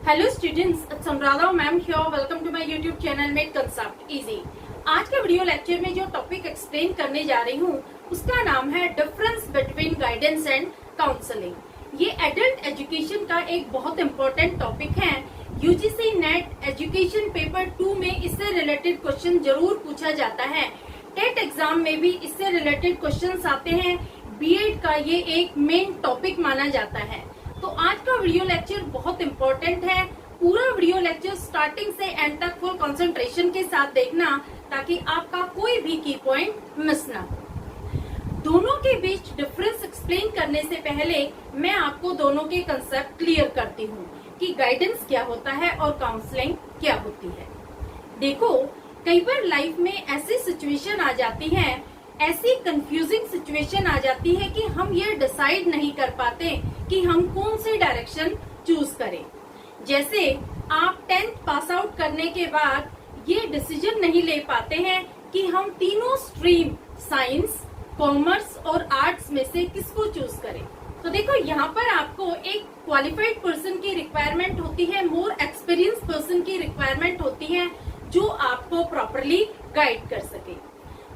Hello students, it's Anuradha ma'am here. Welcome to my YouTube channel made concept easy. आज के video lecture में जो topic explain करने जा रही हूँ उसका नाम है difference between guidance and counselling. ये एडल्ट एजुकेशन का एक बहुत इम्पोर्टेंट टॉपिक है। यूजीसी नेट एजुकेशन पेपर 2 में इससे रिलेटेड क्वेश्चन जरूर पूछा जाता है। टेट एग्जाम में भी इससे रिलेटेड क्वेश्चन आते हैं। बीएड का ये एक मेन टॉपिक माना जाता है। तो आज का वीडियो लेक्चर बहुत इम्पोर्टेंट है। पूरा वीडियो लेक्चर स्टार्टिंग से एंड तक फुल कंसंट्रेशन के साथ देखना ताकि आपका कोई भी की पॉइंट मिस ना हो। दोनों के बीच डिफरेंस एक्सप्लेन करने से पहले मैं आपको दोनों के कंसेप्ट क्लियर करती हूँ कि गाइडेंस क्या होता है और काउंसलिंग क्या होती है। देखो, कई बार लाइफ में ऐसी सिचुएशन आ जाती है, ऐसी कंफ्यूजिंग सिचुएशन आ जाती है कि हम ये डिसाइड नहीं कर पाते कि हम कौन सी डायरेक्शन चूज करें। जैसे आप 10th पास आउट करने के बाद ये डिसीजन नहीं ले पाते हैं कि हम तीनों स्ट्रीम साइंस, कॉमर्स और आर्ट्स में से किसको चूज करें। तो देखो, यहाँ पर आपको एक क्वालिफाइड पर्सन की रिक्वायरमेंट होती है, मोर एक्सपीरियंस पर्सन की रिक्वायरमेंट होती है जो आपको प्रॉपरली गाइड कर सके।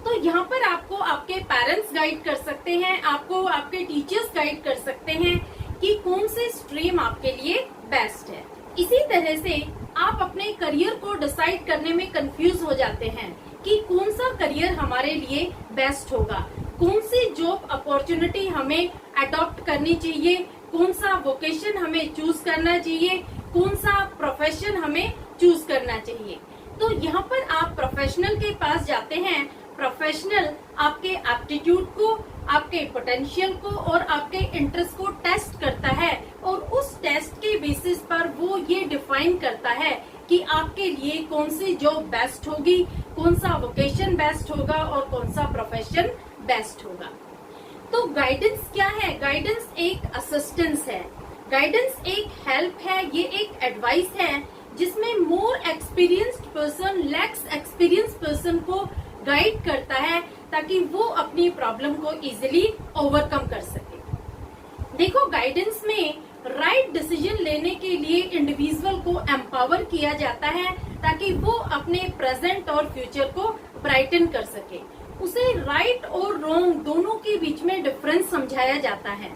तो यहाँ पर आपको आपके पेरेंट्स गाइड कर सकते हैं, आपको आपके टीचर्स गाइड कर सकते हैं कि कौन सी स्ट्रीम आपके लिए बेस्ट है। इसी तरह से आप अपने करियर को डिसाइड करने में कंफ्यूज हो जाते हैं कि कौन सा करियर हमारे लिए बेस्ट होगा, कौन सी जॉब अपॉर्चुनिटी हमें अडॉप्ट करनी चाहिए, कौन सा वोकेशन हमें चूज करना चाहिए, कौन सा प्रोफेशन हमें चूज करना चाहिए। तो यहाँ पर आप प्रोफेशनल के पास जाते हैं। प्रोफेशनल आपके एप्टीट्यूड को, आपके पोटेंशियल को और आपके इंटरेस्ट को टेस्ट करता है और उस टेस्ट के बेसिस पर वो ये डिफाइन करता है कि आपके लिए कौन सी जॉब बेस्ट होगी, कौन सा वोकेशन बेस्ट होगा और कौन सा प्रोफेशन बेस्ट होगा। तो गाइडेंस क्या है? गाइडेंस एक असिस्टेंस है, गाइडेंस एक हेल्प है, ये एक एडवाइस है जिसमें more experienced person less experience person को गाइड करता है ताकि वो अपनी प्रॉब्लम को इजीली ओवरकम कर सके। देखो, गाइडेंस में राइट डिसीजन लेने के लिए इंडिविजुअल को एम्पावर किया जाता है ताकि वो अपने प्रेजेंट और फ्यूचर को ब्राइटन कर सके। उसे राइट और रॉन्ग दोनों के बीच में डिफरेंस समझाया जाता है,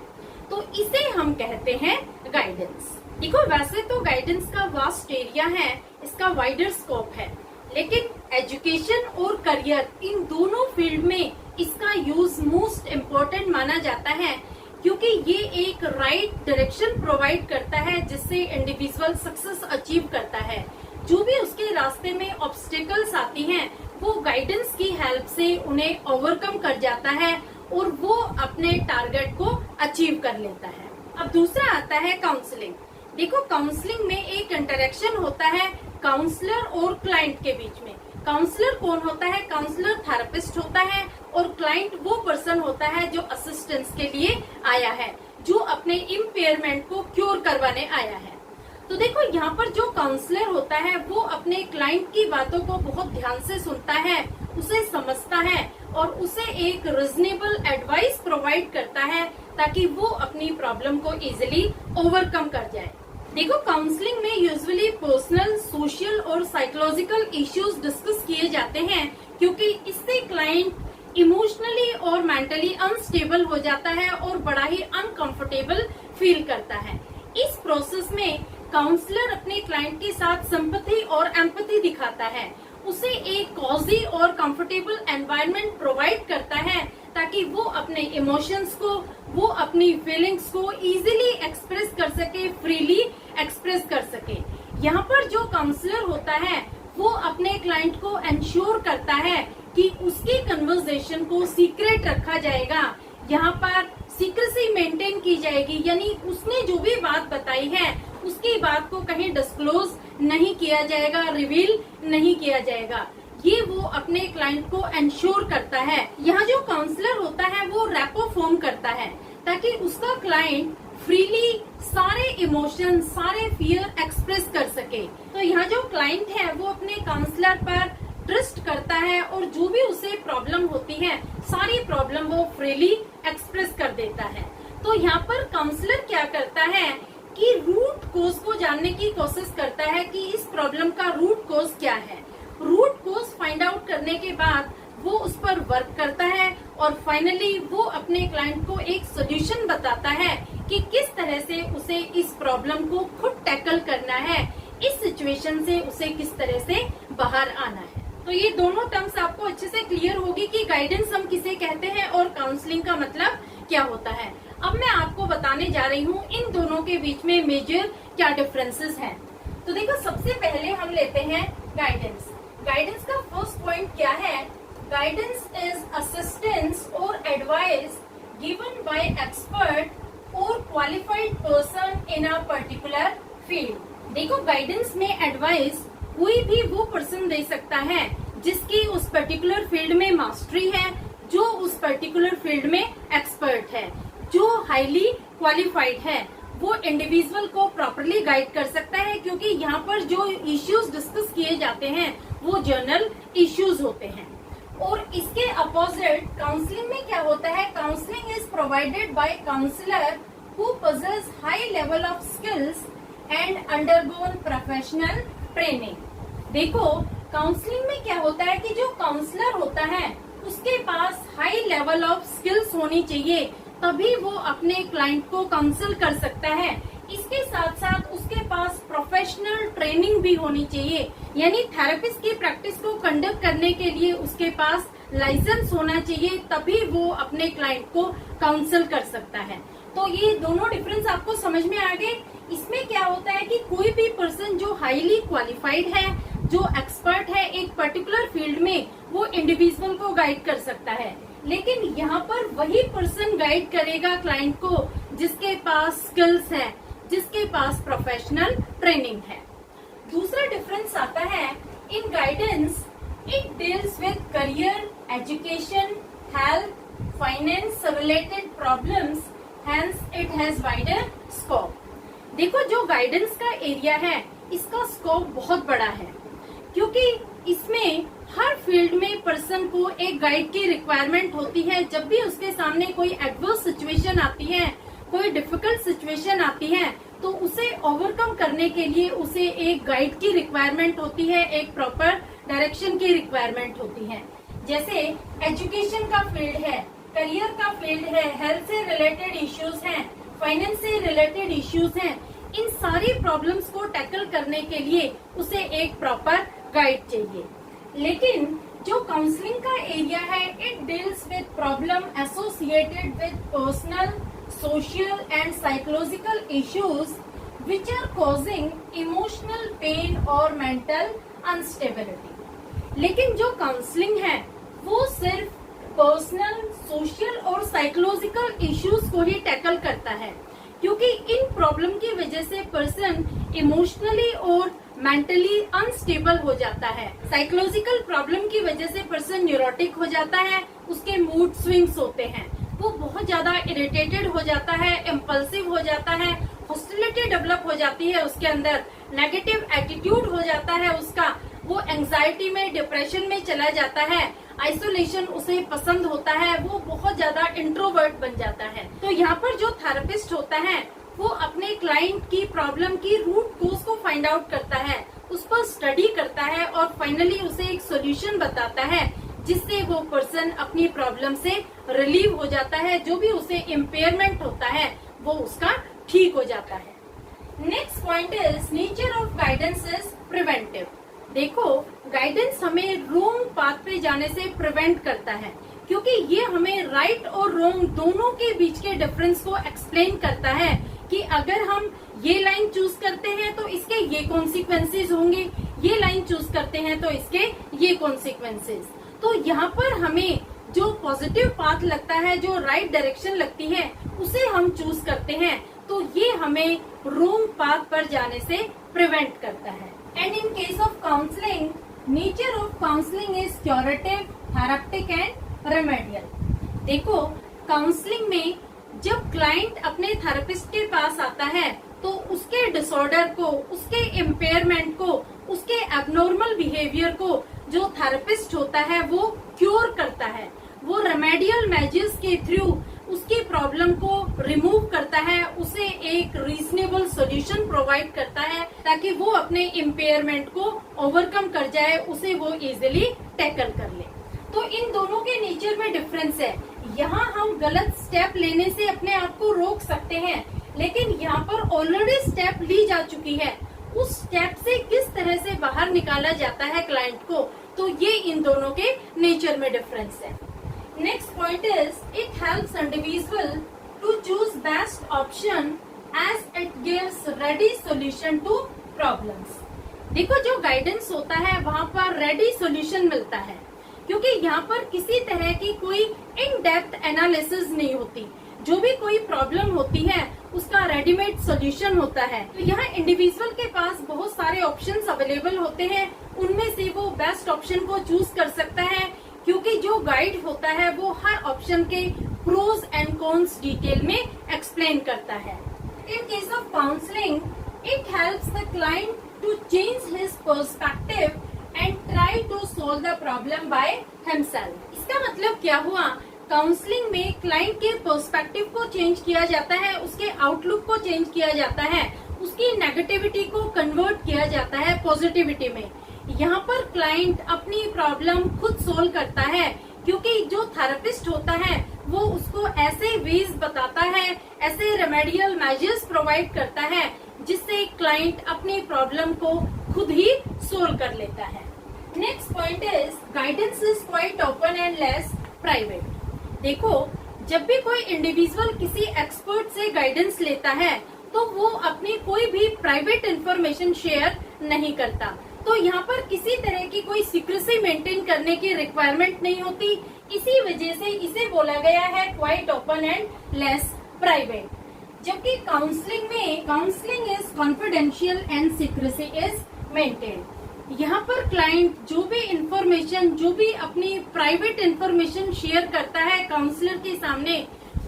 तो इसे हम कहते हैं गाइडेंस। देखो, वैसे तो गाइडेंस का वास्ट एरिया है, इसका वाइडर स्कोप है, लेकिन एजुकेशन और करियर इन दोनों फील्ड में इसका यूज मोस्ट इम्पोर्टेंट माना जाता है क्योंकि ये एक राइट डायरेक्शन प्रोवाइड करता है जिससे इंडिविजुअल सक्सेस अचीव करता है। जो भी उसके रास्ते में ऑब्स्टिकल्स आती हैं वो गाइडेंस की हेल्प से उन्हें ओवरकम कर जाता है और वो अपने टारगेट को अचीव कर लेता है। अब दूसरा आता है काउंसलिंग। देखो, काउंसलिंग में एक इंटरेक्शन होता है काउंसलर और क्लाइंट के बीच में। काउंसलर कौन होता है? काउंसलर थेरेपिस्ट होता है और क्लाइंट वो पर्सन होता है जो असिस्टेंस के लिए आया है, जो अपने इम्पेयरमेंट को क्योर करवाने आया है। तो देखो, यहाँ पर जो काउंसलर होता है वो अपने क्लाइंट की बातों को बहुत ध्यान से सुनता है, उसे समझता है और उसे एक रीजनेबल एडवाइस प्रोवाइड करता है ताकि वो अपनी प्रॉब्लम को इजीली ओवरकम कर जाए। देखो, काउंसलिंग में यूजुअली पर्सनल, सोशल और साइकोलॉजिकल इश्यूज डिस्कस किए जाते हैं क्योंकि इससे क्लाइंट इमोशनली और मेंटली अनस्टेबल हो जाता है और बड़ा ही अनकंफर्टेबल फील करता है। इस प्रोसेस में काउंसलर अपने क्लाइंट के साथ सिंपैथी और एम्पैथी दिखाता है, उसे एक कॉजी और कंफर्टेबल एनवायरनमेंट प्रोवाइड करता है ताकि वो अपने इमोशंस को, वो अपनी फीलिंग्स को इजीली एक्सप्रेस कर सके, फ्रीली एक्सप्रेस कर सके। यहाँ पर जो काउंसलर होता है वो अपने क्लाइंट को एंश्योर करता है कि उसकी कन्वर्सेशन को सीक्रेट रखा जाएगा। यहाँ पर सीक्रेसी मेंटेन की जाएगी, यानी उसने जो भी बात बताई है उसकी बात को कहीं डिस्क्लोज नहीं किया जाएगा, रिवील नहीं किया जाएगा। ये वो अपने क्लाइंट को एंश्योर करता है। यहाँ जो काउंसलर होता है वो रैपो फॉर्म करता है ताकि उसका क्लाइंट फ्रीली सारे इमोशन, सारे फियर एक्सप्रेस कर सके। तो यहाँ जो क्लाइंट है वो अपने काउंसलर पर ट्रस्ट करता है और जो भी उसे प्रॉब्लम होती है सारी प्रॉब्लम वो फ्रीली एक्सप्रेस कर देता है। तो यहाँ पर काउंसलर क्या करता है कि रूट कोज को जानने की कोशिश करता है कि इस प्रॉब्लम का रूट कोज क्या है। रूट कोज फाइंड आउट करने के बाद वो उस पर वर्क करता है और फाइनली वो अपने क्लाइंट को एक सोल्यूशन बताता है कि किस तरह से उसे इस प्रॉब्लम को खुद टैकल करना है, इस सिचुएशन से उसे किस तरह से बाहर आना है। तो ये दोनों टर्म्स आपको अच्छे से क्लियर होगी कि गाइडेंस हम किसे कहते हैं और काउंसलिंग का मतलब क्या होता है। अब मैं आपको बताने जा रही हूँ इन दोनों के बीच में मेजर क्या डिफरेंसेस हैं। तो देखो, सबसे पहले हम लेते हैं गाइडेंस। गाइडेंस का फर्स्ट पॉइंट क्या है? गाइडेंस इज असिस्टेंस और एडवाइस गिवन बाय एक्सपर्ट और qualified person in a particular field. देखो, गाइडेंस में एडवाइस कोई भी वो पर्सन दे सकता है जिसकी उस पर्टिकुलर फील्ड में मास्टरी है, जो उस पर्टिकुलर फील्ड में एक्सपर्ट है, जो हाईली क्वालिफाइड है। वो इंडिविजुअल को प्रॉपरली गाइड कर सकता है, क्योंकि यहाँ पर जो इश्यूज डिस्कस किए जाते हैं वो जनरल इश्यूज होते हैं। और इसके अपोजिट काउंसलिंग में क्या होता है? Counselling is provided by counsellor who possess high level of skills and undergone professional training. देखो, काउंसलिंग में क्या होता है कि जो काउंसलर होता है उसके पास हाई लेवल ऑफ स्किल्स होनी चाहिए, तभी वो अपने क्लाइंट को काउंसल कर सकता है। इसके साथ साथ उसके पास प्रोफेशनल ट्रेनिंग भी होनी चाहिए, यानी थेरेपिस्ट की प्रैक्टिस को कंडक्ट करने के लिए उसके पास लाइसेंस होना चाहिए, तभी वो अपने क्लाइंट को काउंसल कर सकता है। तो ये दोनों डिफरेंस आपको समझ में आ गए। इसमें क्या होता है कि कोई भी पर्सन जो हाईली क्वालिफाइड है, जो एक्सपर्ट है एक पर्टिकुलर फील्ड में, वो इंडिविजुअल को गाइड कर सकता है। लेकिन यहाँ पर वही पर्सन गाइड करेगा क्लाइंट को जिसके पास स्किल्स है, जिसके पास प्रोफेशनल ट्रेनिंग है। दूसरा डिफरेंस आता है in guidance, it deals with career, education, health, finance related problems, hence it has wider scope. देखो, जो गाइडेंस का एरिया है इसका स्कोप बहुत बड़ा है, क्योंकि इसमें हर फील्ड में पर्सन को एक गाइड की रिक्वायरमेंट होती है। जब भी उसके सामने कोई एडवर्स सिचुएशन आती है, कोई डिफिकल्ट सिचुएशन आती है, तो उसे ओवरकम करने के लिए उसे एक गाइड की रिक्वायरमेंट होती है, एक प्रॉपर डायरेक्शन की रिक्वायरमेंट होती है। जैसे एजुकेशन का फील्ड है, करियर का फील्ड है, हेल्थ से रिलेटेड इश्यूज हैं, फाइनेंस से रिलेटेड इश्यूज हैं, इन सारी प्रॉब्लम्स को टैकल करने के लिए उसे एक प्रॉपर गाइड चाहिए। लेकिन जो काउंसलिंग का एरिया है, it deals with problem associated with personal, social and psychological issues which are causing emotional pain और मेंटल अनस्टेबिलिटी। लेकिन जो काउंसलिंग है वो सिर्फ पर्सनल, सोशल और साइकोलॉजिकल इश्यूज को ही टैकल करता है, क्योंकि इन प्रॉब्लम की वजह से पर्सन इमोशनली और मेंटली अनस्टेबल हो जाता है। साइकोलॉजिकल प्रॉब्लम की वजह से पर्सन न्यूरोटिक हो जाता है, उसके मूड स्विंग्स होते हैं, वो बहुत ज्यादा इरिटेटेड हो जाता है, इम्पल्सिव हो जाता है, हॉस्टिलिटी डेवलप हो जाती है उसके अंदर, नेगेटिव एटीट्यूड हो जाता है उसका, वो एंजाइटी में, डिप्रेशन में चला जाता है, आइसोलेशन उसे पसंद होता है, वो बहुत ज्यादा इंट्रोवर्ट बन जाता है। तो यहाँ पर जो थेरेपिस्ट होता है वो अपने क्लाइंट की प्रॉब्लम की रूट कोज को फाइंड आउट करता है, उस पर स्टडी करता है और फाइनली उसे एक सोल्यूशन बताता है, जिससे वो पर्सन अपनी प्रॉब्लम से रिलीव हो जाता है। जो भी उसे इम्पेयरमेंट होता है वो उसका ठीक हो जाता है। Next point is nature of guidance is preventive. देखो, गाइडेंस हमें रोंग पाथ पे जाने से प्रिवेंट करता है, क्योंकि ये हमें राइट और रोंग दोनों के बीच के डिफरेंस को एक्सप्लेन करता है कि अगर हम ये लाइन चूज करते हैं तो इसके ये कॉन्सिक्वेंसेस होंगे, ये लाइन चूज करते हैं तो इसके ये कॉन्सिक्वेंसेस। तो यहाँ पर हमें जो पॉजिटिव पाथ लगता है, जो राइट डायरेक्शन लगती है, उसे हम चूज करते हैं, तो ये हमें रोंग पाथ पर जाने से प्रिवेंट करता है। And in case of counselling, nature of counselling is curative, therapeutic and remedial. देखो, काउंसलिंग में जब क्लाइंट अपने थेरेपिस्ट के पास आता है तो उसके डिसऑर्डर को, उसके इम्पेयरमेंट को, उसके एबनॉर्मल बिहेवियर को जो थेरेपिस्ट होता है वो क्योर करता है। वो रेमेडियल मेजर्स के थ्रू उसकी उसकी प्रॉब्लम को रिमूव करता है, उसे एक रीजनेबल सॉल्यूशन प्रोवाइड करता है ताकि वो अपने इम्पेयरमेंट को ओवरकम कर जाए, उसे वो इजिली टैकल कर ले। तो इन दोनों के नेचर में डिफरेंस है। यहाँ हम गलत स्टेप लेने से अपने आप को रोक सकते हैं, लेकिन यहाँ पर ऑलरेडी स्टेप ली जा चुकी है, उस स्टेप से किस तरह से बाहर निकाला जाता है क्लाइंट को, तो ये इन दोनों के नेचर में डिफरेंस है। Next point is it helps individual to choose best option as it gives ready solution to problems. देखो, जो गाइडेंस होता है वहाँ पर रेडी सॉल्यूशन मिलता है, क्योंकि यहाँ पर किसी तरह की कोई इन डेप्थ एनालिसिस नहीं होती। जो भी कोई प्रॉब्लम होती है उसका रेडीमेड सॉल्यूशन होता है। तो यहाँ इंडिविजुअल के पास बहुत सारे ऑप्शंस अवेलेबल होते हैं, उनमें से वो बेस्ट ऑप्शन को चूज कर सकता है, क्योंकि जो गाइड होता है वो हर ऑप्शन के प्रोज एंड कॉन्स डिटेल में एक्सप्लेन करता है। In case of counselling it helps the client to change his perspective and try to solve the problem by himself. इसका मतलब क्या हुआ? काउंसलिंग में क्लाइंट के पर्सपेक्टिव को चेंज किया जाता है, उसके आउटलुक को चेंज किया जाता है, उसकी नेगेटिविटी को कन्वर्ट किया जाता है पॉजिटिविटी में। यहाँ पर क्लाइंट अपनी प्रॉब्लम खुद सोल्व करता है, क्योंकि जो थेरेपिस्ट होता है वो उसको ऐसे वेज बताता है, ऐसे रेमेडियल मेजर्स प्रोवाइड करता है, जिससे क्लाइंट अपनी प्रॉब्लम को खुद ही सोल्व कर लेता है। Next point is guidance is quite open and less private. देखो, जब भी कोई इंडिविजुअल किसी एक्सपर्ट से गाइडेंस लेता है तो वो अपनी कोई भी प्राइवेट इंफॉर्मेशन शेयर नहीं करता। तो यहाँ पर किसी तरह की कोई सीक्रेसी मेंटेन करने की रिक्वायरमेंट नहीं होती। इसी वजह से इसे बोला गया है quite open and less private. जबकि counselling is confidential and secrecy is maintain. यहाँ पर क्लाइंट जो भी इंफॉर्मेशन, जो भी अपनी प्राइवेट इंफॉर्मेशन शेयर करता है काउंसलर के सामने,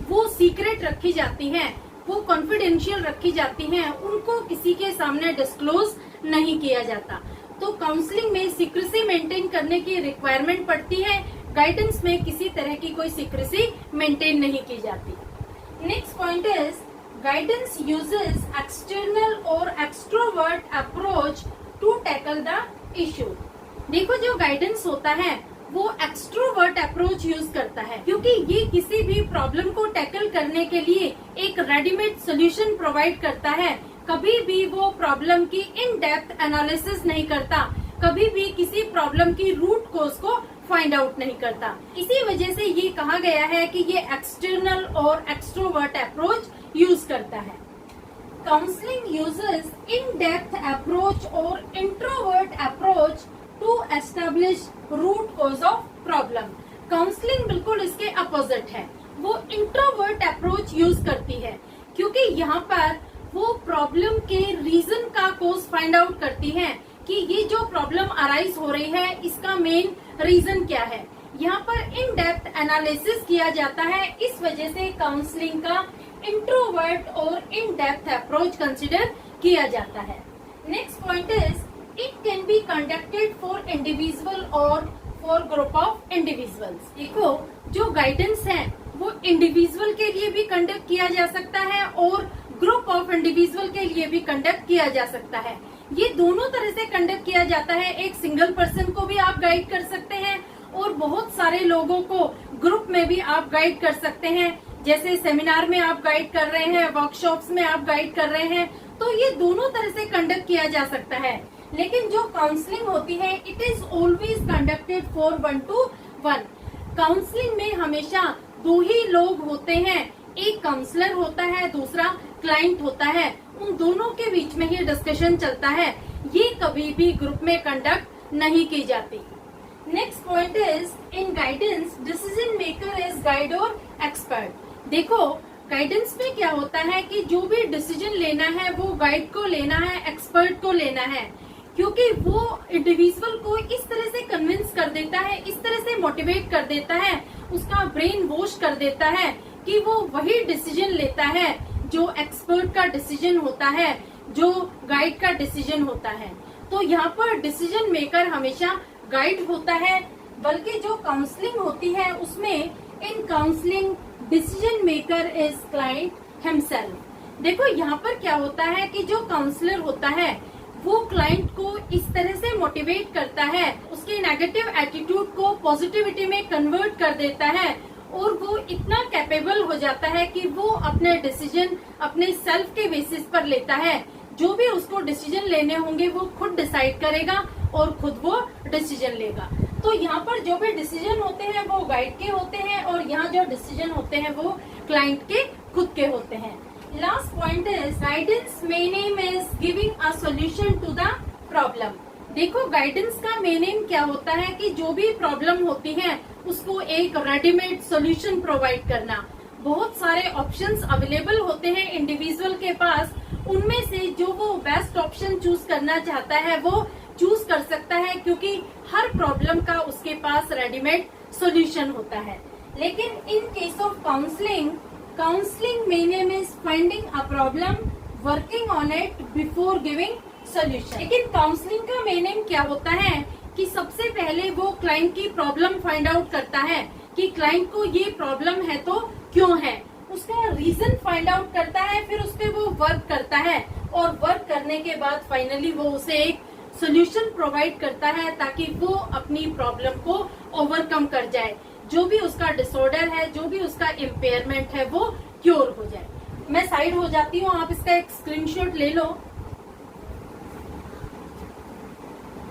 वो सीक्रेट रखी जाती है, वो कॉन्फिडेंशियल रखी जाती हैं, उनको किसी के सामने डिस्क्लोज नहीं किया जाता। तो काउंसलिंग में सीक्रेसी मेंटेन करने की रिक्वायरमेंट पड़ती है, गाइडेंस में किसी तरह की कोई सीक्रेसी मेंटेन नहीं की जाती। Next point is guidance uses external और extrovert approach to tackle the issue. देखो, जो गाइडेंस होता है वो एक्सट्रोवर्ट अप्रोच यूज करता है, क्योंकि ये किसी भी प्रॉब्लम को टैकल करने के लिए एक रेडीमेड सोल्यूशन प्रोवाइड करता है। कभी भी वो प्रॉब्लम की इन डेप्थ एनालिसिस नहीं करता, कभी भी किसी प्रॉब्लम की रूट कोज को फाइंड आउट नहीं करता। इसी वजह से ये कहा गया है कि ये एक्सटर्नल और एक्सट्रोवर्ट अप्रोच यूज करता है। Counseling uses in-depth approach or introvert approach to establish root cause of problem. Counseling बिल्कुल इसके अपोजिट है, वो introvert approach यूज करती है, क्योंकि यहाँ पर वो प्रॉब्लम के रीजन का कोज फाइंड आउट करती है कि ये जो प्रॉब्लम अराइज हो रही है इसका मेन रीजन क्या है। यहाँ पर इन डेप्थ एनालिसिस किया जाता है, इस वजह से काउंसलिंग का इंट्रोवर्ट और इन डेप्थ अप्रोच कंसिडर किया जाता है। Next point is it can be conducted for individual और फॉर ग्रुप ऑफ इंडिविजुअल्स। देखो, जो गाइडेंस है वो इंडिविजुअल के लिए भी कंडक्ट किया जा सकता है और ग्रुप ऑफ इंडिविजुअल के लिए भी कंडक्ट किया जा सकता है। ये दोनों तरह से कंडक्ट किया जाता है। एक सिंगल पर्सन को भी आप गाइड कर सकते हैं और बहुत सारे लोगों को ग्रुप में भी आप गाइड कर सकते हैं, जैसे सेमिनार में आप गाइड कर रहे हैं, वर्कशॉप्स में आप गाइड कर रहे हैं। तो ये दोनों तरह से कंडक्ट किया जा सकता है। लेकिन जो काउंसलिंग होती है it is always conducted for 1 to 1। Counselling में हमेशा दो ही लोग होते हैं, एक काउंसलर होता है, दूसरा क्लाइंट होता है। उन दोनों के बीच में ही डिस्कशन चलता है, ये कभी भी ग्रुप में कंडक्ट नहीं की जाती। Next point is in guidance decision maker is guide और एक्सपर्ट। देखो, गाइडेंस में क्या होता है कि जो भी डिसीजन लेना है वो गाइड को लेना है, एक्सपर्ट को लेना है, क्योंकि वो इंडिविजुअल को इस तरह से कन्विंस कर देता है, इस तरह से मोटिवेट कर देता है, उसका ब्रेन वॉश कर देता है कि वो वही डिसीजन लेता है जो एक्सपर्ट का डिसीजन होता है, जो गाइड का डिसीजन होता है। तो यहाँ पर डिसीजन मेकर हमेशा गाइड होता है, बल्कि जो काउंसलिंग होती है उसमें इन counselling decision maker is client himself. देखो यहाँ पर क्या होता है कि जो काउंसलर होता है वो क्लाइंट को इस तरह से मोटिवेट करता है, उसके नेगेटिव एटीट्यूड को पॉजिटिविटी में कन्वर्ट कर देता है और वो इतना कैपेबल हो जाता है कि वो अपने डिसीजन अपने सेल्फ के बेसिस पर लेता है। जो भी उसको डिसीजन लेने होंगे वो खुद डिसाइड करेगा और खुद वो डिसीजन लेगा। तो यहाँ पर जो भी डिसीजन होते हैं वो गाइड के होते हैं और यहाँ जो डिसीजन होते हैं वो क्लाइंट के खुद के होते हैं। Last point is guidance main aim is giving a solution to the problem. देखो गाइडेंस का मेन एम क्या होता है कि जो भी प्रॉब्लम होती है उसको एक रेडीमेड सॉल्यूशन प्रोवाइड करना। बहुत सारे ऑप्शंस अवेलेबल होते हैं इंडिविजुअल के पास, उनमें से जो वो बेस्ट ऑप्शन चूज करना चाहता है वो चूज कर सकता है, क्योंकि हर प्रॉब्लम का उसके पास रेडीमेड सॉल्यूशन होता है। लेकिन इन case of counselling main aim is finding a problem, working on it before giving solution. लेकिन काउंसलिंग का मेन एम क्या होता है कि सबसे पहले वो क्लाइंट की प्रॉब्लम फाइंड आउट करता है कि क्लाइंट को ये प्रॉब्लम है तो क्यों है, उसका रीजन फाइंड आउट करता है, फिर उस पर वो वर्क करता है और वर्क करने के बाद फाइनली वो उसे एक सोल्यूशन प्रोवाइड करता है ताकि वो अपनी प्रॉब्लम को ओवरकम कर जाए, जो भी उसका डिसऑर्डर है, जो भी उसका इम्पेयरमेंट है वो क्योर हो जाए। मैं साइड हो जाती हूँ, आप इसका एक स्क्रीनशॉट ले लो।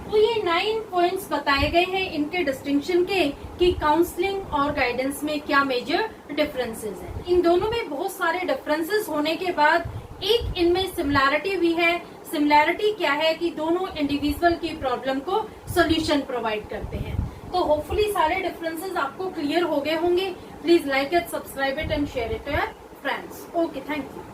तो ये 9 पॉइंट्स बताए गए हैं इनके डिस्टिंक्शन के कि काउंसलिंग और गाइडेंस में क्या मेजर डिफरेंसेस हैं। इन दोनों में बहुत सारे डिफरेंसेस होने के बाद एक इनमें सिमिलैरिटी भी है। सिमिलैरिटी क्या है कि दोनों इंडिविजुअल की प्रॉब्लम को सॉल्यूशन प्रोवाइड करते हैं। तो होपफुली सारे डिफरेंसेस आपको क्लियर हो गए होंगे। Please like it, subscribe it and share it to your friends. Okay, thank you.